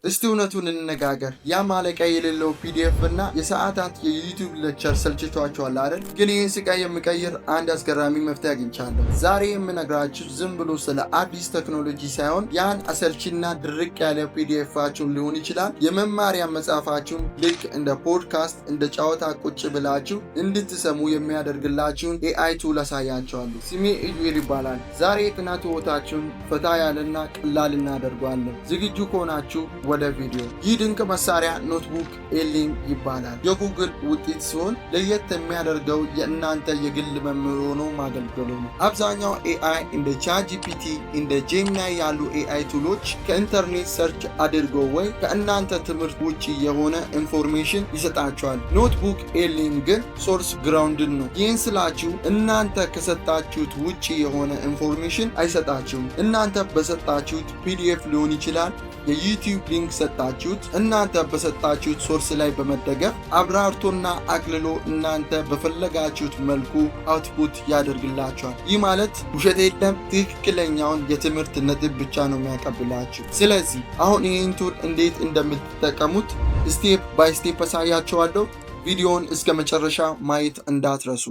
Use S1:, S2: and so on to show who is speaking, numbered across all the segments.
S1: እስቲ እውነቱን እንነጋገር። ያ ማለቂያ የሌለው ፒዲኤፍ እና የሰዓታት የዩቲዩብ ሌክቸር ሰልችቷቸዋል አይደል? ግን ይህን ስቃይ የሚቀይር አንድ አስገራሚ መፍትሄ አግኝቻለሁ። ዛሬ የምነግራችሁ ዝም ብሎ ስለ አዲስ ቴክኖሎጂ ሳይሆን ያን አሰልችና ድርቅ ያለ ፒዲኤፋችሁን ሊሆን ይችላል የመማሪያ መጽሐፋችሁን ልክ እንደ ፖድካስት እንደ ጨዋታ ቁጭ ብላችሁ እንድትሰሙ የሚያደርግላችሁን ኤአይ ቱል አሳያችኋለሁ። ስሜ ኢዩኤል ይባላል። ዛሬ የጥናት ህይወታችሁን ፈታ ያለና ቀላል እናደርገዋለን። ዝግጁ ከሆናችሁ ወደ ቪዲዮ። ይህ ድንቅ መሳሪያ ኖትቡክ ኤሊም ይባላል። የጉግል ውጤት ሲሆን ለየት የሚያደርገው የእናንተ የግል መምህር ሆኖ ማገልገሉ ነው። አብዛኛው ኤአይ እንደ ቻትጂፒቲ እንደ ጄሚናይ ያሉ ኤአይ ቱሎች ከኢንተርኔት ሰርች አድርገው ወይ ከእናንተ ትምህርት ውጪ የሆነ ኢንፎርሜሽን ይሰጣቸዋል። ኖትቡክ ኤሊም ግን ሶርስ ግራውንድን ነው። ይህን ስላችሁ እናንተ ከሰጣችሁት ውጪ የሆነ ኢንፎርሜሽን አይሰጣችሁም። እናንተ በሰጣችሁት ፒዲኤፍ ሊሆን ይችላል፣ የዩቲዩብ ሊንክ ሰጣችሁት፣ እናንተ በሰጣችሁት ሶርስ ላይ በመደገፍ አብራርቶና አቅልሎ እናንተ በፈለጋችሁት መልኩ አውትፑት ያደርግላችኋል። ይህ ማለት ውሸት የለም፣ ትክክለኛውን የትምህርት ነጥብ ብቻ ነው የሚያቀብላችሁ። ስለዚህ አሁን ይህን ቱል እንዴት እንደምትጠቀሙት ስቴፕ ባይ ስቴፕ አሳያችኋለሁ። ቪዲዮውን እስከ መጨረሻ ማየት እንዳትረሱ።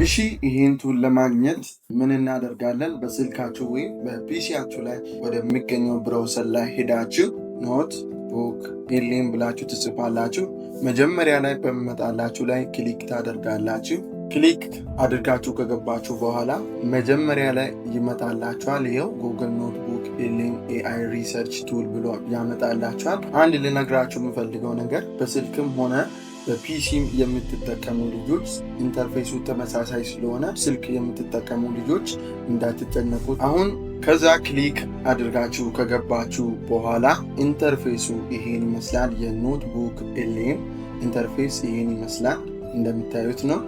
S1: እሺ፣ ይህን ቱል ለማግኘት ምን እናደርጋለን? በስልካችሁ ወይም በፒሲያችሁ ላይ ወደሚገኘው ብራውዘር ላይ ሄዳችሁ ኖትቡክ ኤሊም ብላችሁ ትጽፋላችሁ። መጀመሪያ ላይ በሚመጣላችሁ ላይ ክሊክ ታደርጋላችሁ። ክሊክ አድርጋችሁ ከገባችሁ በኋላ መጀመሪያ ላይ ይመጣላችኋል። ይኸው ጉግል ኖትቡክ ኤሊም ኤአይ ሪሰርች ቱል ብሎ ያመጣላችኋል። አንድ ልነግራችሁ የምፈልገው ነገር በስልክም ሆነ በፒሲም የምትጠቀሙ ልጆች ኢንተርፌሱ ተመሳሳይ ስለሆነ ስልክ የምትጠቀሙ ልጆች እንዳትጨነቁ። አሁን ከዛ ክሊክ አድርጋችሁ ከገባችሁ በኋላ ኢንተርፌሱ ይሄን ይመስላል። የኖትቡክ ኤሊም ኢንተርፌስ ይሄን ይመስላል፣ እንደምታዩት ነው።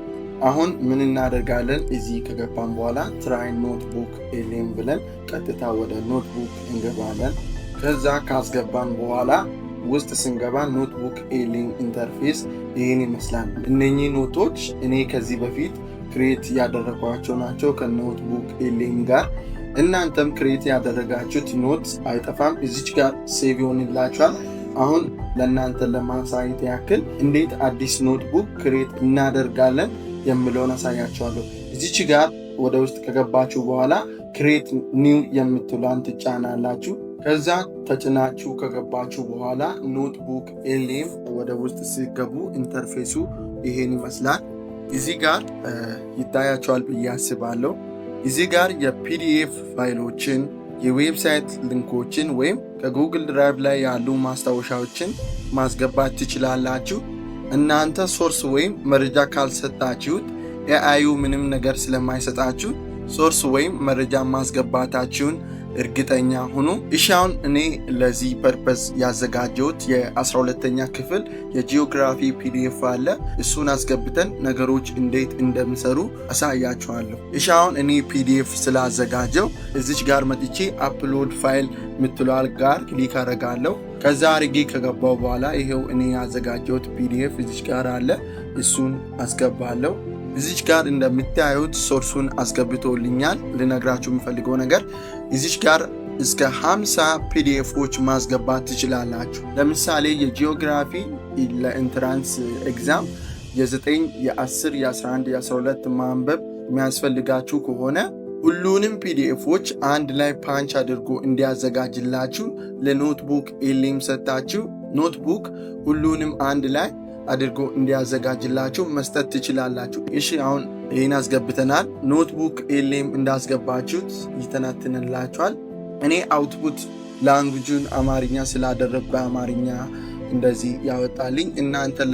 S1: አሁን ምን እናደርጋለን? እዚህ ከገባን በኋላ ትራይ ኖትቡክ ኤሊም ብለን ቀጥታ ወደ ኖትቡክ እንገባለን። ከዛ ካስገባን በኋላ ውስጥ ስንገባ ኖትቡክ ኤሊም ኢንተርፌስ ይህን ይመስላል። እነኚህ ኖቶች እኔ ከዚህ በፊት ክሬት ያደረጓቸው ናቸው ከኖትቡክ ኤሊም ጋር። እናንተም ክሬት ያደረጋችሁት ኖት አይጠፋም፣ እዚች ጋር ሴቭ ይሆንላችኋል። አሁን ለእናንተ ለማሳየት ያክል እንዴት አዲስ ኖትቡክ ክሬት እናደርጋለን የምለውን አሳያችኋለሁ። እዚች ጋር ወደ ውስጥ ከገባችሁ በኋላ ክሬት ኒው የምትሏን ትጫናላችሁ። ከዛ ተጭናችሁ ከገባችሁ በኋላ ኖትቡክ ኤሊም ወደ ውስጥ ሲገቡ ኢንተርፌሱ ይሄን ይመስላል። እዚህ ጋር ይታያቸዋል ብዬ አስባለሁ። እዚህ ጋር የፒዲኤፍ ፋይሎችን፣ የዌብሳይት ሊንኮችን ወይም ከጉግል ድራይቭ ላይ ያሉ ማስታወሻዎችን ማስገባት ትችላላችሁ። እናንተ ሶርስ ወይም መረጃ ካልሰጣችሁት ኤአዩ ምንም ነገር ስለማይሰጣችሁ ሶርስ ወይም መረጃ ማስገባታችሁን እርግጠኛ ሁኑ። እሻውን እኔ ለዚህ ፐርፐስ ያዘጋጀሁት የ12ኛ ክፍል የጂኦግራፊ ፒዲኤፍ አለ። እሱን አስገብተን ነገሮች እንዴት እንደሚሰሩ አሳያችኋለሁ። እሻውን እኔ ፒዲኤፍ ስላዘጋጀው እዚች ጋር መጥቼ አፕሎድ ፋይል ምትሏል ጋር ክሊክ አደርጋለሁ። ከዛ አርጌ ከገባው በኋላ ይሄው እኔ ያዘጋጀሁት ፒዲኤፍ እዚች ጋር አለ። እሱን አስገባለሁ። እዚች ጋር እንደምታዩት ሶርሱን አስገብቶልኛል። ልነግራችሁ የምፈልገው ነገር እዚች ጋር እስከ 50 ፒዲኤፎች ማስገባት ትችላላችሁ። ለምሳሌ የጂኦግራፊ ለኢንትራንስ ኤግዛም የ9 የ10 የ11 የ12 ማንበብ የሚያስፈልጋችሁ ከሆነ ሁሉንም ፒዲኤፎች አንድ ላይ ፓንች አድርጎ እንዲያዘጋጅላችሁ ለኖትቡክ ኤሊም ሰጣችሁ ኖትቡክ ሁሉንም አንድ ላይ አድርጎ እንዲያዘጋጅላችሁ መስጠት ትችላላችሁ። እሺ፣ አሁን ይህን አስገብተናል። ኖትቡክ ኤሊም እንዳስገባችሁት ይተነትንላችኋል። እኔ አውትፑት ላንጉጁን አማርኛ ስላደረግ በአማርኛ እንደዚህ ያወጣልኝ። እናንተን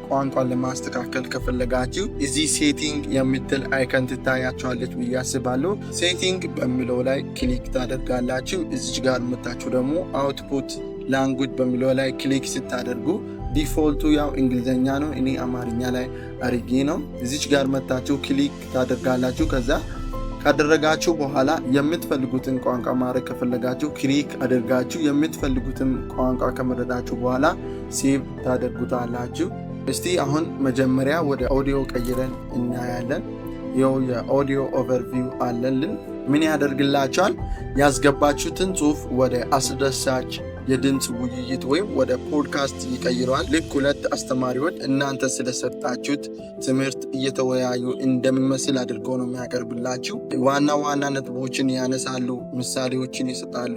S1: ቋንቋን ለማስተካከል ከፈለጋችሁ እዚህ ሴቲንግ የምትል አይከን ትታያችኋለች ብዬ አስባለሁ። ሴቲንግ በሚለው ላይ ክሊክ ታደርጋላችሁ። እዚች ጋር መታችሁ ደግሞ አውትፑት ላንጉጅ በሚለው ላይ ክሊክ ስታደርጉ ዲፎልቱ ያው እንግሊዘኛ ነው፣ እኔ አማርኛ ላይ አርጌ ነው። እዚች ጋር መታችሁ ክሊክ ታደርጋላችሁ። ከዛ ካደረጋችሁ በኋላ የምትፈልጉትን ቋንቋ ማድረግ ከፈለጋችሁ ክሊክ አድርጋችሁ የምትፈልጉትን ቋንቋ ከመረጣችሁ በኋላ ሴቭ ታደርጉታላችሁ። እስቲ አሁን መጀመሪያ ወደ ኦዲዮ ቀይረን እናያለን። ይኸው የኦዲዮ ኦቨርቪው አለልን። ምን ያደርግላችኋል? ያስገባችሁትን ጽሑፍ ወደ አስደሳች የድምጽ ውይይት ወይም ወደ ፖድካስት ይቀይረዋል። ልክ ሁለት አስተማሪዎች እናንተ ስለሰጣችሁት ትምህርት እየተወያዩ እንደሚመስል አድርጎ ነው የሚያቀርብላችሁ። ዋና ዋና ነጥቦችን ያነሳሉ፣ ምሳሌዎችን ይሰጣሉ፣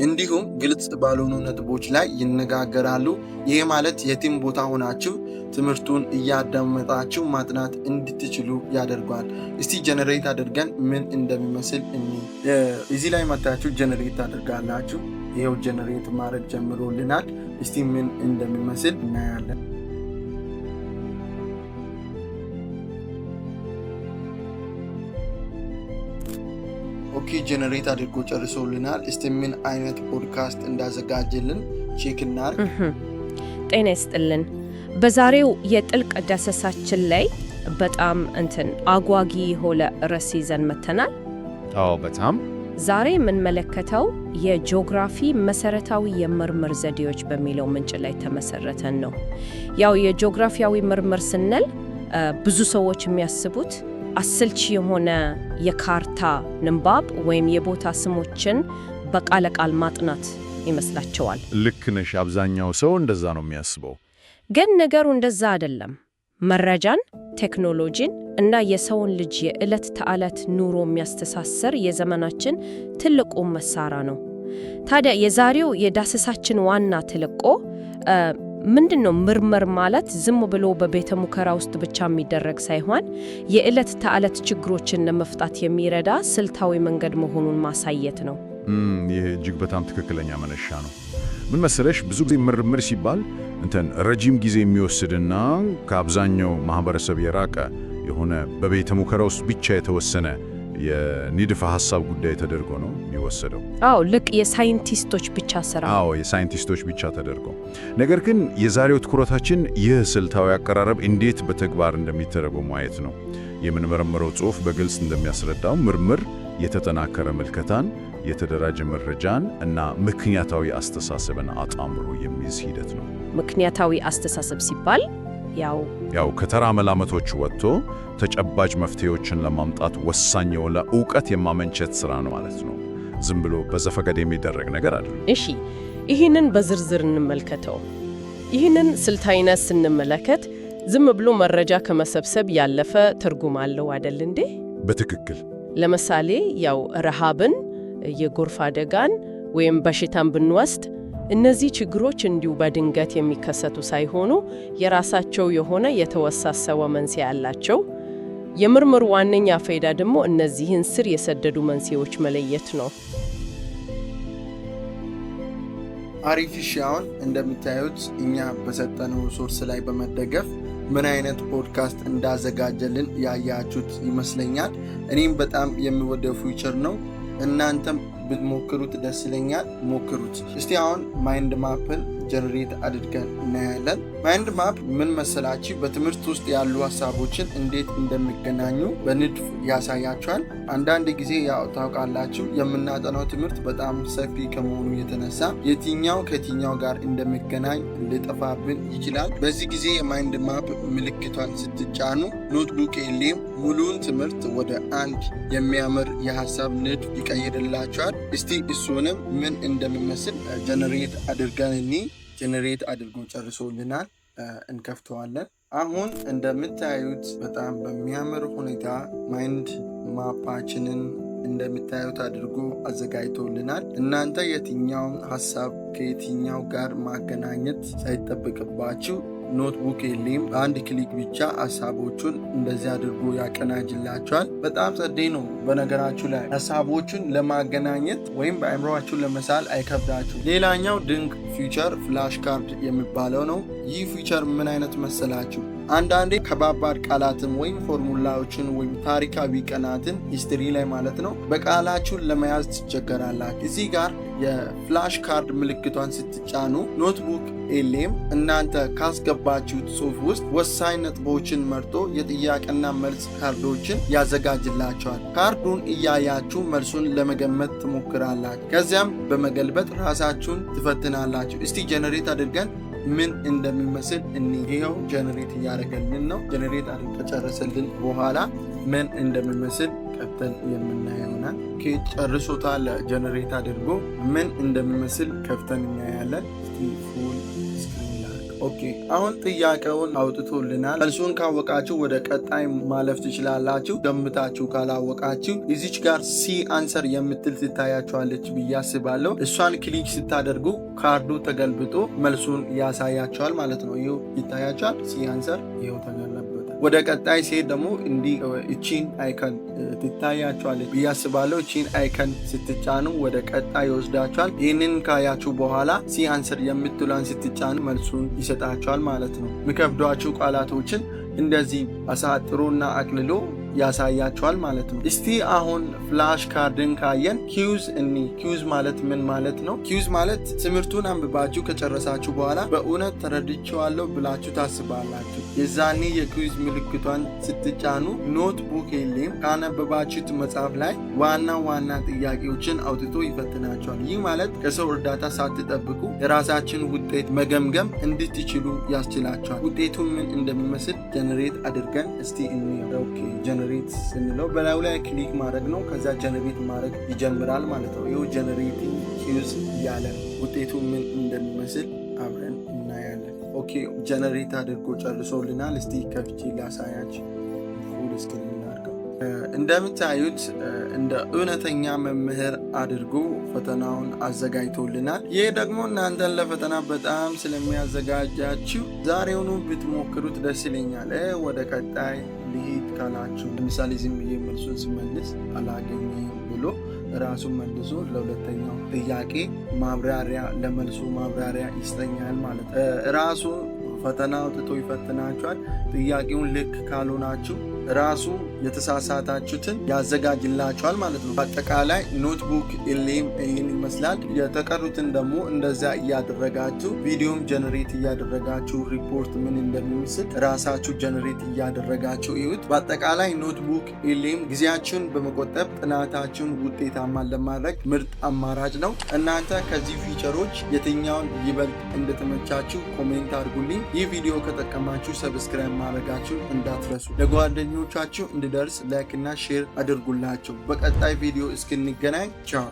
S1: እንዲሁም ግልጽ ባልሆኑ ነጥቦች ላይ ይነጋገራሉ። ይሄ ማለት የትም ቦታ ሆናችሁ ትምህርቱን እያዳመጣችሁ ማጥናት እንድትችሉ ያደርጋል። እስቲ ጀነሬት አድርገን ምን እንደሚመስል እዚህ ላይ መታችሁ ጀነሬት አድርጋላችሁ። ይሄው ጀነሬት ማድረግ ጀምሮልናል። እስቲ ምን እንደሚመስል እናያለን። ኦኬ ጀነሬት አድርጎ ጨርሶልናል። እስቲ ምን አይነት ፖድካስት እንዳዘጋጀልን ቼክ እናድርግ።
S2: ጤና ይስጥልን። በዛሬው የጥልቅ ዳሰሳችን ላይ በጣም አጓጊ የሆነ ርዕስ ይዘን መተናል።
S3: በጣም
S2: ዛሬ የምንመለከተው የጂኦግራፊ መሰረታዊ የምርምር ዘዴዎች በሚለው ምንጭ ላይ ተመሰረተን ነው። ያው የጂኦግራፊያዊ ምርምር ስንል ብዙ ሰዎች የሚያስቡት አሰልቺ የሆነ የካርታ ንባብ ወይም የቦታ ስሞችን በቃል ቃል ማጥናት ይመስላቸዋል።
S3: ልክ ነሽ። አብዛኛው ሰው እንደዛ ነው የሚያስበው።
S2: ግን ነገሩ እንደዛ አይደለም። መረጃን፣ ቴክኖሎጂን እና የሰውን ልጅ የዕለት ተዕለት ኑሮ የሚያስተሳሰር የዘመናችን ትልቁ መሳሪያ ነው። ታዲያ የዛሬው የዳሰሳችን ዋና ተልዕኮ ምንድነው? ምርምር ማለት ዝም ብሎ በቤተ ሙከራ ውስጥ ብቻ የሚደረግ ሳይሆን የዕለት ተዕለት ችግሮችን ለመፍታት የሚረዳ ስልታዊ መንገድ መሆኑን ማሳየት ነው።
S3: ይህ እጅግ በጣም ትክክለኛ መነሻ ነው። ምን መሰለሽ፣ ብዙ ጊዜ ምርምር ሲባል ረጅም ጊዜ የሚወስድና ከአብዛኛው ማህበረሰብ የራቀ የሆነ በቤተ ሙከራ ውስጥ ብቻ የተወሰነ የንድፈ ሐሳብ ጉዳይ ተደርጎ ነው የሚወሰደው።
S2: ልክ የሳይንቲስቶች ብቻ ስራ።
S3: የሳይንቲስቶች ብቻ ተደርጎ። ነገር ግን የዛሬው ትኩረታችን ይህ ስልታዊ አቀራረብ እንዴት በተግባር እንደሚተረጎም ማየት ነው። የምንመረምረው ጽሑፍ በግልጽ እንደሚያስረዳው ምርምር የተጠናከረ ምልከታን፣ የተደራጀ መረጃን እና ምክንያታዊ አስተሳሰብን አጣምሮ የሚይዝ ሂደት ነው።
S2: ምክንያታዊ አስተሳሰብ ሲባል ያው
S3: ከተራ መላምቶች ወጥቶ ተጨባጭ መፍትሄዎችን ለማምጣት ወሳኝ የሆነ ዕውቀት የማመንጨት ሥራ ነው ማለት ነው። ዝም ብሎ በዘፈቀድ የሚደረግ ነገር አይደለም።
S4: እሺ፣ ይህንን በዝርዝር እንመልከተው። ይህንን ስልታዊነት ስንመለከት ዝም ብሎ መረጃ ከመሰብሰብ ያለፈ ትርጉም አለው አይደል እንዴ?
S3: በትክክል።
S4: ለምሳሌ ረሃብን፣ የጎርፍ አደጋን ወይም በሽታን ብንወስድ እነዚህ ችግሮች እንዲሁ በድንገት የሚከሰቱ ሳይሆኑ የራሳቸው የሆነ የተወሳሰበ መንስኤ አላቸው። የምርምር ዋነኛ ፋይዳ ደግሞ እነዚህን ስር የሰደዱ መንስኤዎች መለየት ነው።
S1: አሪፊሻውን እንደምታዩት እኛ በሰጠነው ሶርስ ላይ በመደገፍ ምን አይነት ፖድካስት እንዳዘጋጀልን ያያችሁት ይመስለኛል። እኔም በጣም የሚወደው ፊቸር ነው። እናንተም ብትሞክሩት ደስ ይለኛል። ሞክሩት እስቲ። አሁን ማይንድ ማፕን ጀነሬት አድርገን እናያለን። ማይንድ ማፕ ምን መሰላችሁ? በትምህርት ውስጥ ያሉ ሀሳቦችን እንዴት እንደሚገናኙ በንድፍ ያሳያቸዋል። አንዳንድ ጊዜ ታውቃላችሁ የምናጠናው ትምህርት በጣም ሰፊ ከመሆኑ የተነሳ የትኛው ከየትኛው ጋር እንደሚገናኝ ሊጠፋብን ይችላል። በዚህ ጊዜ የማይንድ ማፕ ምልክቷን ስትጫኑ ኖትቡክ ኤሌም ሙሉውን ትምህርት ወደ አንድ የሚያምር የሀሳብ ንድፍ ይቀይርላቸዋል። እስቲ እሱንም ምን እንደሚመስል ጀነሬት አድርገን ጀነሬት አድርጎ ጨርሶልናል። እንከፍተዋለን። አሁን እንደምታዩት በጣም በሚያምር ሁኔታ ማይንድ ማፓችንን እንደምታዩት አድርጎ አዘጋጅቶልናል። እናንተ የትኛውን ሀሳብ ከየትኛው ጋር ማገናኘት ሳይጠበቅባችሁ ኖትቡክ ኤሌም በአንድ ክሊክ ብቻ ሀሳቦቹን እንደዚህ አድርጎ ያቀናጅላቸዋል። በጣም ጸዴ ነው። በነገራችሁ ላይ ሀሳቦቹን ለማገናኘት ወይም በአእምሮአችሁ ለመሳል አይከብዳችሁ። ሌላኛው ድንቅ ፊቸር ፍላሽ ካርድ የሚባለው ነው። ይህ ፊቸር ምን አይነት መሰላችሁ? አንዳንዴ ከባባድ ቃላትን ወይም ፎርሙላዎችን ወይም ታሪካዊ ቀናትን ሂስትሪ ላይ ማለት ነው በቃላችሁን ለመያዝ ትቸገራላችሁ። እዚህ ጋር የፍላሽ ካርድ ምልክቷን ስትጫኑ ኖትቡክ ኤሌም እናንተ ካስገባችሁት ጽሑፍ ውስጥ ወሳኝ ነጥቦችን መርጦ የጥያቄና መልስ ካርዶችን ያዘጋጅላቸዋል። ካርዱን እያያችሁ መልሱን ለመገመት ትሞክራላችሁ። ከዚያም በመገልበጥ ራሳችሁን ትፈትናላችሁ። እስቲ ጀነሬት አድርገን ምን እንደሚመስል ይሄው ጀነሬት እያደረገልን ነው። ጀነሬት አድርገን ከጨረሰልን በኋላ ምን እንደሚመስል ቀጥተን የምናየው ይሆናል። ጨርሶታል ጀነሬት አድርጎ ምን እንደሚመስል ከፍተን እናያለን። ፉል ስክሪን ላይ ኦኬ። አሁን ጥያቄውን አውጥቶልናል። መልሱን ካወቃችሁ ወደ ቀጣይ ማለፍ ትችላላችሁ። ገምታችሁ ካላወቃችሁ እዚች ጋር ሲ አንሰር የምትል ትታያችኋለች ብዬ አስባለሁ። እሷን ክሊክ ስታደርጉ ካርዱ ተገልብጦ መልሱን ያሳያችኋል ማለት ነው። ይኸው ይታያችኋል። ሲ አንሰር ይኸው ተገለበጠ። ወደ ቀጣይ ሲሄድ ደግሞ እንዲህ እቺን አይከን ትታያችኋለች ብዬ አስባለሁ። እቺን አይከን ስትጫኑ ወደ ቀጣይ ይወስዳችኋል። ይህንን ካያችሁ በኋላ ሲ አንሰር የምትሏን ስትጫኑ መልሱን ይሰጣችኋል ማለት ነው። የሚከብዷችሁ ቃላቶችን እንደዚህ አሳጥሮና አቅልሎ ያሳያችኋል ማለት ነው። እስቲ አሁን ፍላሽ ካርድን ካየን ኪውዝ ኪውዝ ማለት ምን ማለት ነው? ኪውዝ ማለት ትምህርቱን አንብባችሁ ከጨረሳችሁ በኋላ በእውነት ተረድቼዋለሁ ብላችሁ ታስባላችሁ። የዛኔ የኪውዝ ምልክቷን ስትጫኑ ኖትቡክ የለም ካነበባችሁት መጽሐፍ ላይ ዋና ዋና ጥያቄዎችን አውጥቶ ይፈትናቸዋል። ይህ ማለት ከሰው እርዳታ ሳትጠብቁ የራሳችን ውጤት መገምገም እንድትችሉ ያስችላቸዋል። ውጤቱ ምን እንደሚመስል ጀነሬት አድርገን እስቲ እንየው። ኦኬ ጀነሬት ስንለው በላዩ ላይ ክሊክ ማድረግ ነው። ከዛ ጀነሬት ማድረግ ይጀምራል ማለት ነው። ይኸው ጀነሬቲንግ ኪውዝ እያለ ውጤቱ ምን እንደሚመስል አብረን እናያለን። ኦኬ ጀነሬት አድርጎ ጨርሶልናል። እስቲ ከፍቼ ላሳያችሁ። ፉል ስክሪን አድርገው እንደምታዩት እንደ እውነተኛ መምህር አድርጎ ፈተናውን አዘጋጅቶልናል። ይህ ደግሞ እናንተን ለፈተና በጣም ስለሚያዘጋጃችሁ ዛሬውኑ ብትሞክሩት ደስ ይለኛል። ወደ ቀጣይ ልሂድ ካላችሁ ለምሳሌ ዝም ብዬ መልሱን ስመልስ አላገኘም ብሎ ራሱን መልሶ ለሁለተኛው ጥያቄ ማብራሪያ ለመልሱ ማብራሪያ ይሰጠኛል ማለት ነው። ራሱ ፈተና አውጥቶ ይፈትናችኋል። ጥያቄውን ልክ ካልሆናችሁ ራሱ የተሳሳታችሁትን ያዘጋጅላችኋል ማለት ነው። በአጠቃላይ ኖትቡክ ኢሌም ይህን ይመስላል። የተቀሩትን ደግሞ እንደዛ እያደረጋችሁ ቪዲዮም ጀነሬት እያደረጋችሁ ሪፖርት ምን እንደሚመስል ራሳችሁ ጀነሬት እያደረጋችሁ ይዩት። በአጠቃላይ ኖትቡክ ኢሌም ጊዜያችሁን በመቆጠብ ጥናታችሁን ውጤታማ ለማድረግ ምርጥ አማራጭ ነው። እናንተ ከዚህ ፊቸሮች የትኛውን ይበልጥ እንደተመቻችሁ ኮሜንት አድርጉልኝ። ይህ ቪዲዮ ከጠቀማችሁ ሰብስክራይብ ማድረጋችሁ እንዳትረሱ። ለጓደኞቻችሁ እንዲደርስ ላይክ እና ሼር አድርጉላቸው። በቀጣይ ቪዲዮ እስክንገናኝ ቻው።